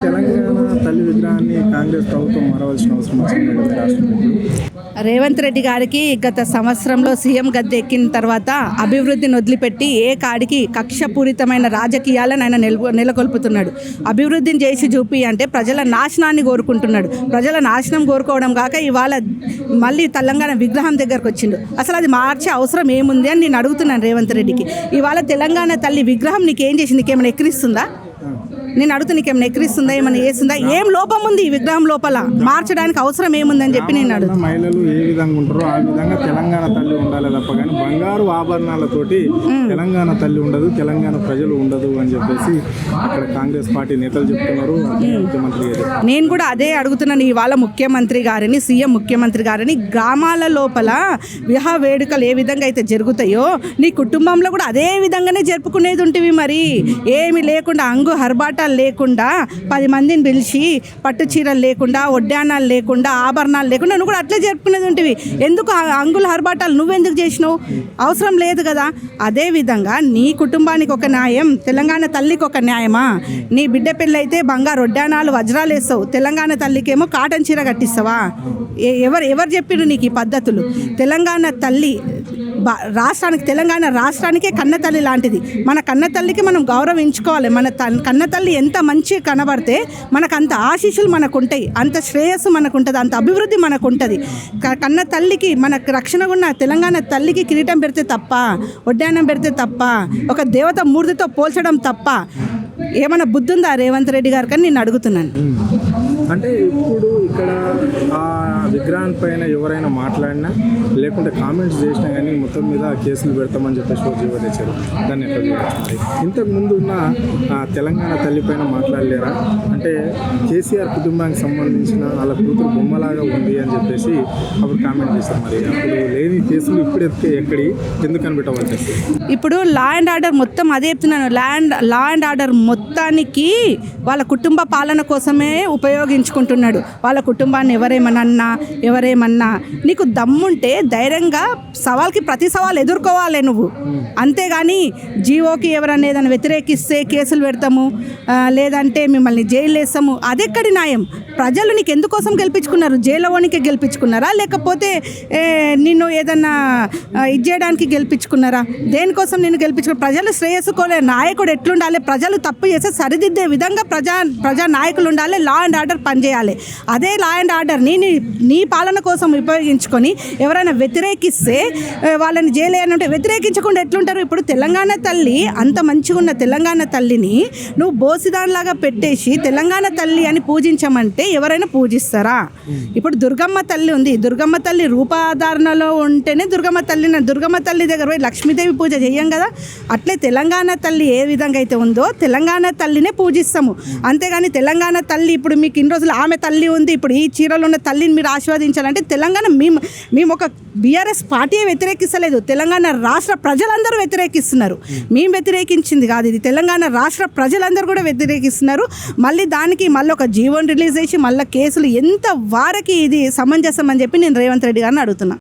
తెలంగాణ తల్లి విగ్రహాన్ని కాంగ్రెస్ ప్రభుత్వం మారవలసిన అవసరం వచ్చింది కదా రాష్ట్రంలో. రేవంత్ రెడ్డి గారికి గత సంవత్సరంలో సీఎం గద్దె ఎక్కిన తర్వాత అభివృద్ధిని వదిలిపెట్టి ఏ కాడికి కక్షపూరితమైన రాజకీయాలను ఆయన నెలకొల్పుతున్నాడు. అభివృద్ధిని చేసి చూపి అంటే ప్రజల నాశనాన్ని కోరుకుంటున్నాడు. ప్రజల నాశనం కోరుకోవడం కాక ఇవాళ మళ్ళీ తెలంగాణ విగ్రహం దగ్గరకు వచ్చిండు. అసలు అది మార్చే అవసరం ఏముంది అని నేను అడుగుతున్నాను రేవంత్ రెడ్డికి. ఇవాళ తెలంగాణ తల్లి విగ్రహం నీకేం చేసి నీకేమైనా ఎక్కిరిస్తుందా? నేను అడుగుతా, నీకేమైనా ఎక్కిరిస్తుందా, ఏమైనా చేస్తుందా? ఏం లోపం ఉంది ఈ విగ్రహం లోపల? మార్చడానికి అవసరం ఏముందని చెప్పి నేను అడుగుతా. మహిళలు ఏ విధంగా ఉంటారో ఆ విధంగా తెలంగాణ తల్లి ఉండాలి తప్ప కానీ బంగారు ఆభరణాలతోటి తెలంగాణ తల్లి ఉండదు, తెలంగాణ ప్రజలు ఉండదు అని చెప్పేసి అక్కడ కాంగ్రెస్ పార్టీ నేతలు చెప్తున్నారు. ముఖ్యమంత్రి గారు నేను కూడా అదే అడుగుతున్నాను. ఇవాళ ముఖ్యమంత్రి గారిని, సీఎం ముఖ్యమంత్రి గారిని గ్రామాల లోపల వివాహ వేడుకలు ఏ విధంగా అయితే జరుగుతాయో నీ కుటుంబంలో కూడా అదే విధంగానే జరుపుకునేది ఉంటుంది. మరి ఏమి లేకుండా హర్బాటాలు లేకుండా 10 మందిని పిలిచి పట్టు చీరలు లేకుండా, ఒడ్డానాలు లేకుండా, ఆభరణాలు లేకుండా నువ్వు కూడా అట్లే జరుపుకునేది ఉంటుంది. ఎందుకు అంగుల హర్బాటాలు నువ్వెందుకు చేసినావు? అవసరం లేదు కదా. అదేవిధంగా నీ కుటుంబానికి ఒక న్యాయం, తెలంగాణ తల్లికి ఒక న్యాయమా? నీ బిడ్డ పెళ్ళి అయితే బంగారు ఒడ్డానాలు వజ్రాలు వేస్తావు, తెలంగాణ తల్లికేమో కాటన్ చీర కట్టిస్తావా? ఎవరు చెప్పిరు నీకు ఈ పద్ధతులు? తెలంగాణ తల్లి రాష్ట్రానికి, తెలంగాణ రాష్ట్రానికే కన్నతల్లి లాంటిది. మన కన్నతల్లికి మనం గౌరవించుకోవాలి. మన కన్నతల్లి ఎంత మంచి కనబడితే మనకు అంత ఆశీస్సులు మనకు ఉంటాయి, అంత శ్రేయస్సు మనకు ఉంటుంది, అంత అభివృద్ధి మనకు ఉంటుంది. కన్న తల్లికి మనకు రక్షణ ఉన్న తెలంగాణ తల్లికి కిరీటం పెడితే తప్ప, ఒడ్డానం పెడితే తప్ప, ఒక దేవత మూర్తితో పోల్చడం తప్ప ఏమైనా బుద్ధి ఉందా రేవంత్ రెడ్డి గారికి అని నేను అడుగుతున్నాను. అంటే ఇప్పుడు ఇక్కడ ఆ విగ్రహం పైన ఎవరైనా మాట్లాడినా లేకుంటే కామెంట్స్ చేసినా కానీ మొత్తం మీద కేసులు పెడతామని చెప్పేసి జీవో తెచ్చారు. దాన్ని ఎక్కడ చూడాలి? ఇంతకు ముందు ఉన్న తెలంగాణ తల్లి పైన మాట్లాడలేరా? అంటే కేసీఆర్ కుటుంబానికి సంబంధించిన వాళ్ళ కూతురు బొమ్మలాగా ఉంది అని చెప్పేసి అప్పుడు కామెంట్ చేశారు. మరి అప్పుడు లేని కేసులు ఇప్పుడు ఎక్కడి ఎందుకని పెట్టవలసి వస్తుంది? ఇప్పుడు లా అండ్ ఆర్డర్ మొత్తం అదే చెప్తున్నాను. లా అండ్ ఆర్డర్ మొత్తానికి వాళ్ళ కుటుంబ పాలన కోసమే ఉపయోగించుకుంటున్నాడు. వాళ్ళ కుటుంబాన్ని ఎవరేమన్నా నీకు దమ్ముంటే ధైర్యంగా సవాల్కి ప్రతి సవాల్ ఎదుర్కోవాలి నువ్వు. అంతేగాని జీవోకి ఎవరన్నా ఏదైనా వ్యతిరేకిస్తే కేసులు పెడతాము, లేదంటే మిమ్మల్ని జైలు వేస్తాము, అదెక్కడి న్యాయం? ప్రజలు నీకు ఎందుకోసం గెలిపించుకున్నారు? జైలులోనికి గెలిపించుకున్నారా, లేకపోతే నిన్ను ఏదన్నా ఇది చేయడానికి గెలిపించుకున్నారా? దేనికోసం నేను గెలిపించుకున్నా? ప్రజలు శ్రేయస్సుకోలే నాయకుడు ఎట్లుండాలి? ప్రజలు తప్పు చేస్తే సరిదిద్దే విధంగా ప్రజా నాయకులు ఉండాలి. లా అండ్ ఆర్డర్ పనిచేయాలి. అదే లా అండ్ ఆర్డర్ని నీ పాలన కోసం ఉపయోగించుకొని ఎవరైనా వ్యతిరేకిస్తే వాళ్ళని జైలు వేయాలంటే వ్యతిరేకించకుండా ఎట్లుంటారు? ఇప్పుడు తెలంగాణ తల్లి అంత మంచిగా ఉన్న తెలంగాణ తల్లిని నువ్వు బోసిదాన్లాగా పెట్టేసి తెలంగాణ తల్లి అని పూజించమంటే ఎవరైనా పూజిస్తారా? ఇప్పుడు దుర్గమ్మ తల్లి ఉంది. దుర్గమ్మ తల్లి రూపాధారణలో ఉంటేనే దుర్గమ్మ తల్లి దగ్గర పోయి లక్ష్మీదేవి పూజ చెయ్యం కదా. అట్లే తెలంగాణ తల్లి ఏ విధంగా అయితే ఉందో తెలంగాణ తల్లినే పూజిస్తాము. అంతేగాని తెలంగాణ తల్లి ఇప్పుడు మీకు ఇన్ని రోజులు ఆమె తల్లి ఉంది, ఇప్పుడు ఈ చీరలో ఉన్న తల్లిని మీరు ఆశీర్వదించాలంటే తెలంగాణ మేము ఒక బీఆర్ఎస్ పార్టీయే వ్యతిరేకిస్తలేదు, తెలంగాణ రాష్ట్ర ప్రజలందరూ వ్యతిరేకిస్తున్నారు. మేము వ్యతిరేకించింది కాదు, ఇది తెలంగాణ రాష్ట్ర ప్రజలందరూ కూడా వ్యతిరేకిస్తున్నారు. మళ్ళీ దానికి మళ్ళీ ఒక జీవోని రిలీజ్ చేసి మళ్ళీ కేసులు ఎంత వారికి ఇది సమంజసం అని చెప్పి నేను రేవంత్ రెడ్డి గారిని అడుగుతున్నా.